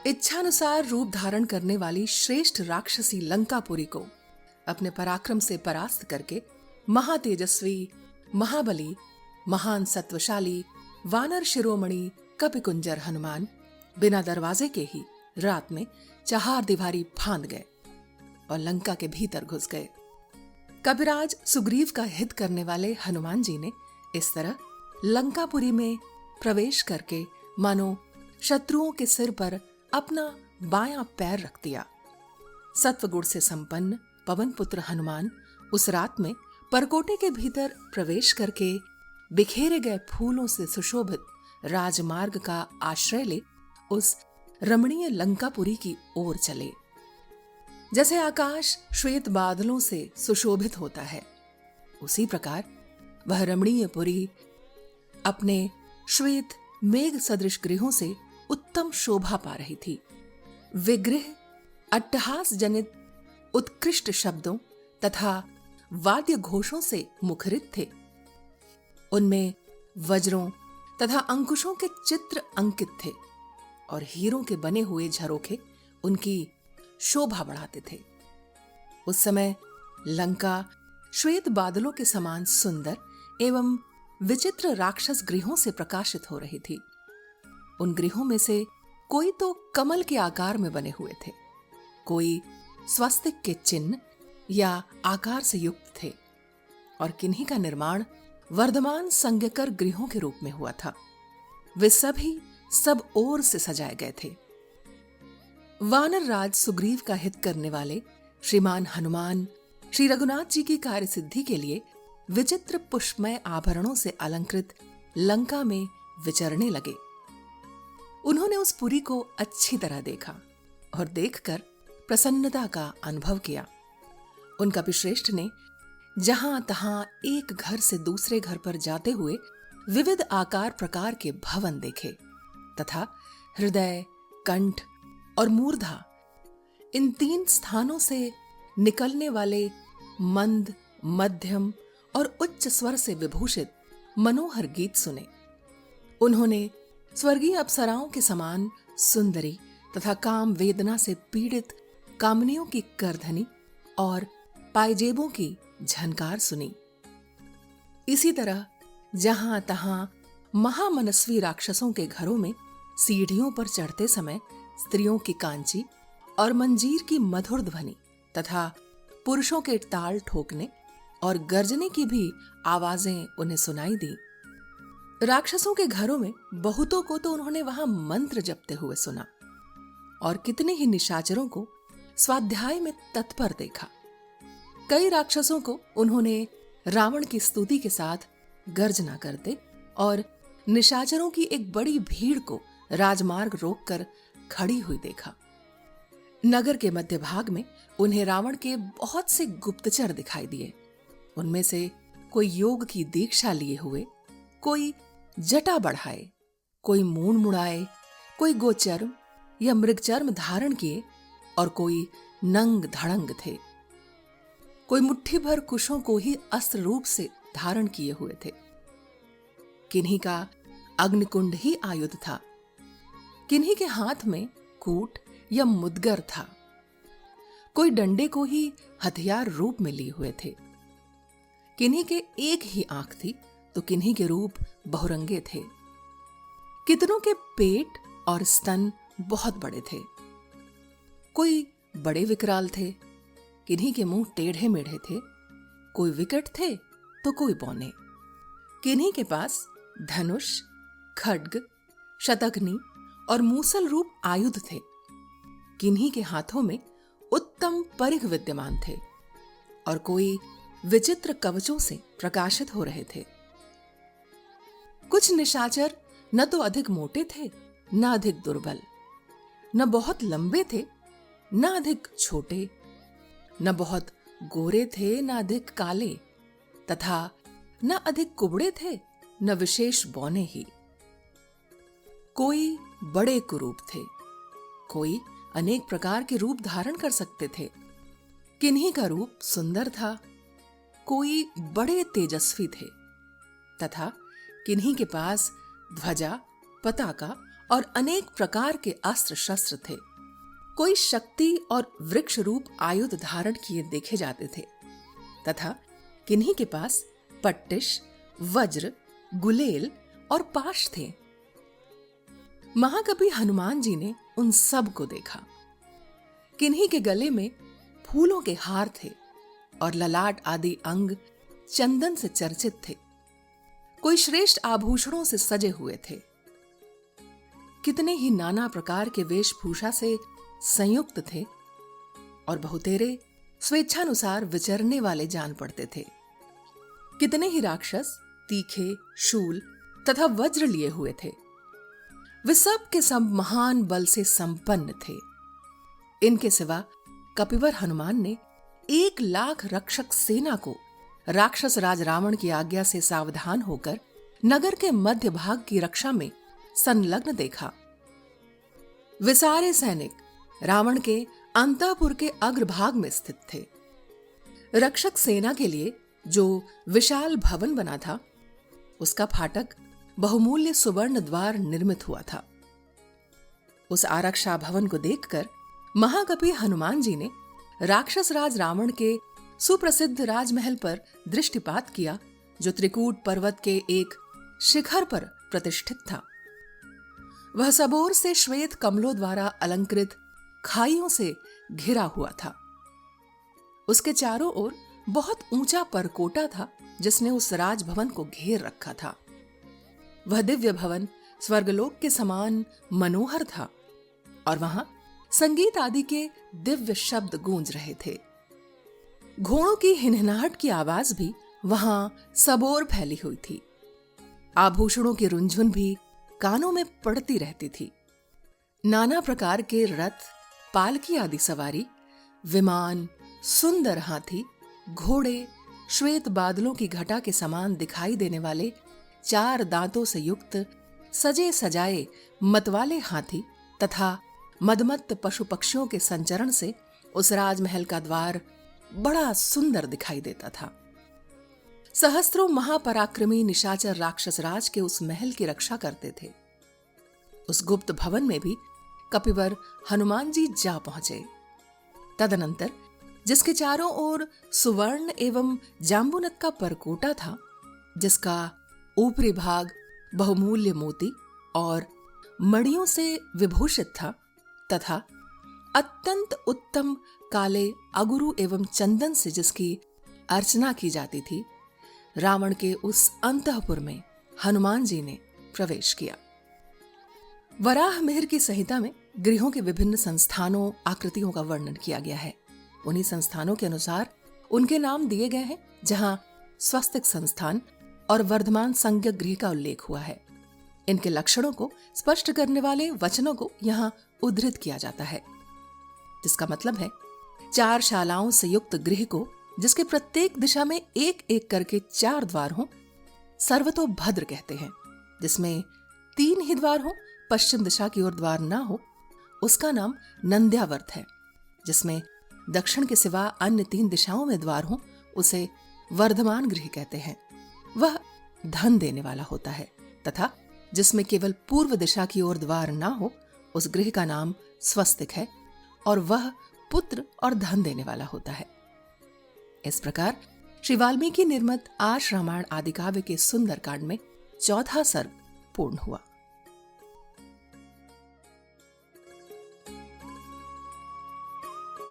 इच्छानुसार रूप धारण करने वाली श्रेष्ठ राक्षसी लंकापुरी को अपने पराक्रम से परास्त करके महातेजस्वी, महाबली, महान सत्वशाली वानर शिरोमणि कपिकुंजर हनुमान बिना दरवाजे के ही रात में चार दीवारी फांद गए और लंका के भीतर घुस गए। कपिराज सुग्रीव का हित करने वाले हनुमान जी ने इस तरह लंकापुरी में प्रवेश करके मानो शत्रुओं के सिर पर अपना बायां पैर रख दिया। सत्वगुण से संपन्न पवन पुत्र हनुमान उस रात में परकोटे के भीतर प्रवेश करके बिखेरे गए फूलों से सुशोभित राजमार्ग का आश्रय ले उस रमणीय लंकापुरी की ओर चले। जैसे आकाश श्वेत बादलों से सुशोभित होता है, उसी प्रकार वह रमणीय पुरी अपने श्वेत मेघ सदृश गृहों से उत्तम शोभा पा रही थी। वे गृह अट्टहास जनित उत्कृष्ट शब्दों तथा वाद्य घोषों से मुखरित थे। उनमें वज्रों तथा अंकुशों के चित्र अंकित थे और हीरों के बने हुए झरोखे उनकी शोभा बढ़ाते थे। उस समय लंका श्वेत बादलों के समान सुंदर एवं विचित्र राक्षस गृहों से प्रकाशित हो रही थी। उन गृहों में से कोई तो कमल के आकार में बने हुए थे, कोई स्वस्तिक के चिन्ह या आकार से युक्त थे और किन्हीं का निर्माण वर्धमान संज्ञकर गृहों के रूप में हुआ था। वे सभी सब ओर से सजाए गए थे। वानर राज सुग्रीव का हित करने वाले श्रीमान हनुमान श्री रघुनाथ जी की कार्य सिद्धि के लिए विचित्र पुष्पमय आभरणों से अलंकृत लंका में विचरने लगे। उन्होंने उस पुरी को अच्छी तरह देखा और देखकर प्रसन्नता का अनुभव किया। उन कपिश्रेष्ठ ने जहां तहां एक घर से दूसरे घर पर जाते हुए विविध आकार प्रकार के भवन देखे तथा हृदय, कंठ और मूर्धा इन तीन स्थानों से निकलने वाले मंद, मध्यम और उच्च स्वर से विभूषित मनोहर गीत सुने। उन्होंने स्वर्गीय अप्सराओं के समान सुंदरी तथा काम वेदना से पीड़ित कामनियों की करधनी और पायजेबों की झनकार सुनी। इसी तरह जहां तहां महामनस्वी राक्षसों के घरों में सीढ़ियों पर चढ़ते समय स्त्रियों की कांची और मंजीर की मधुर ध्वनि तथा पुरुषों के ताल ठोकने और गर्जने की भी आवाजें उन्हें सुनाई दी। राक्षसों के घरों में बहुतों को तो उन्होंने वहां मंत्र जपते हुए सुना और कितने ही निशाचरों को स्वाध्याय में तत्पर देखा। कई राक्षसों को उन्होंने रावण की स्तुति के साथ गर्जना करते और निशाचरों की एक बड़ी भीड़ को राजमार्ग रोककर खड़ी हुई देखा। नगर के मध्य भाग में उन्हें रावण के बहुत से गुप्तचर दिखाई दिए। उनमें से कोई योग की दीक्षा लिए हुए, कोई जटा बढ़ाए, कोई मूंड मुड़ाए, कोई गोचर्म या मृगचर्म धारण किए और कोई नंग धड़ंग थे। कोई मुट्ठी भर कुशों को ही अस्त्र रूप से धारण किए हुए थे। किन्हीं का अग्निकुंड ही आयुध था, किन्हीं के हाथ में कूट या मुदगर था, कोई डंडे को ही हथियार रूप में लिए हुए थे। किन्हीं के एक ही आंख थी तो किन्हीं के रूप बहुरंगे थे। कितनों के पेट और स्तन बहुत बड़े थे। कोई बड़े विकराल थे, किन्हीं के मुंह टेढ़े मेढ़े थे, कोई विकट थे तो कोई बौने। किन्हीं के पास धनुष, खड्ग, शतघ्नि और मूसल रूप आयुध थे। किन्हीं के हाथों में उत्तम परिघ विद्यमान थे और कोई विचित्र कवचों से प्रकाशित हो रहे थे। कुछ निशाचर न तो अधिक मोटे थे न अधिक दुर्बल, न बहुत लंबे थे न अधिक छोटे, न बहुत गोरे थे न अधिक काले, तथा न अधिक कुबड़े थे न विशेष बौने ही। कोई बड़े कुरूप थे, कोई अनेक प्रकार के रूप धारण कर सकते थे। किन्हीं का रूप सुंदर था, कोई बड़े तेजस्वी थे, तथा किन्हीं के पास ध्वजा, पताका और अनेक प्रकार के अस्त्र शस्त्र थे। कोई शक्ति और वृक्ष रूप आयुध धारण किए देखे जाते थे तथा किन्हीं के पास पट्टिश, वज्र, गुलेल और पाश थे। महाकवि हनुमान जी ने उन सब को देखा। किन्हीं के गले में फूलों के हार थे और ललाट आदि अंग चंदन से चर्चित थे। कोई श्रेष्ठ आभूषणों से सजे हुए थे। कितने ही नाना प्रकार के वेशभूषा से संयुक्त थे और बहुतेरे स्वेच्छानुसार विचरने वाले जान पड़ते थे। कितने ही राक्षस तीखे शूल तथा वज्र लिए हुए थे। वे सब के सब महान बल से संपन्न थे। इनके सिवा कपिवर हनुमान ने 1,00,000 रक्षक सेना को राक्षस राज रावण की आज्ञा से सावधान होकर नगर के मध्य भाग की रक्षा में संलग्न देखा। वे सारे सैनिक रावण के अंतःपुर के अग्रभाग में स्थित थे। रक्षक सेना के लिए जो विशाल भवन बना था, उसका फाटक बहुमूल्य सुवर्ण द्वार निर्मित हुआ था। उस आरक्षा भवन को देखकर महाकवि हनुमान जी ने राक्षस राज रावण के सुप्रसिद्ध राजमहल पर दृष्टिपात किया, जो त्रिकूट पर्वत के एक शिखर पर प्रतिष्ठित था। वह सबोर से श्वेत कमलों द्वारा अलंकृत खाइयों से घिरा हुआ था। उसके चारों ओर बहुत ऊंचा परकोटा था, जिसने उस राजभवन को घेर रखा था। वह दिव्य भवन स्वर्गलोक के समान मनोहर था और वहां संगीत आदि के दिव्य शब्द गूंज रहे थे। घोड़ों की हिनहिनाहट की आवाज भी वहां सबोर फैली हुई थी। आभूषणों की रुंझुन भी कानों में पड़ती रहती थी। नाना प्रकार के रथ, पालकी आदि सवारी, विमान, सुंदर हाथी, घोड़े, श्वेत बादलों की घटा के समान दिखाई देने वाले 4 दांतों से युक्त सजे सजाए मतवाले हाथी तथा मदमत्त पशु पक्षियों के संचरण से उस राजमहल का द्वार बड़ा सुंदर दिखाई देता था। सहस्त्रों महापराक्रमी निशाचर राक्षस राज के उस महल की रक्षा करते थे। उस गुप्त भवन में भी कपिवर हनुमान जी जा पहुंचे। तदनंतर जिसके चारों ओर सुवर्ण एवं जाम्बुनत का परकोटा था, जिसका ऊपरी भाग बहुमूल्य मोती और मणियों से विभूषित था तथा अत्यंत उत्तम काले अगुरु एवं चंदन से जिसकी अर्चना की जाती थी, रावण के उस अंतःपुर में हनुमान जी ने प्रवेश किया। वराह मिहिर की संहिता में गृहों के विभिन्न संस्थानों, आकृतियों का वर्णन किया गया है। उन्हीं संस्थानों के अनुसार उनके नाम दिए गए हैं, जहां स्वस्तिक संस्थान और वर्धमान संज्ञक गृह का उल्लेख हुआ है। इनके लक्षणों को स्पष्ट करने वाले वचनों को यहाँ उद्धृत किया जाता है, जिसका मतलब है 4 शालाओं से युक्त गृह को, जिसके प्रत्येक दिशा में एक एक करके 4 द्वार हों, सर्वतोभद्र कहते हैं। जिसमें 3 ही द्वार हों, पश्चिम दिशा की ओर द्वार ना हो, उसका नाम नंद्यावर्त है। जिसमें दक्षिण के सिवा अन्य 3 दिशाओं में द्वार हों, उसे वर्धमान गृह कहते हैं। वह धन देने वाला होता है तथा जिसमें केवल पूर्व दिशा की ओर द्वार ना हो, उस गृह का नाम स्वस्तिक है और वह पुत्र और धन देने वाला होता है। इस प्रकार श्री वाल्मीकि निर्मित आर्ष रामायण आदि काव्य के सुंदर कांड में 4था सर्ग पूर्ण हुआ।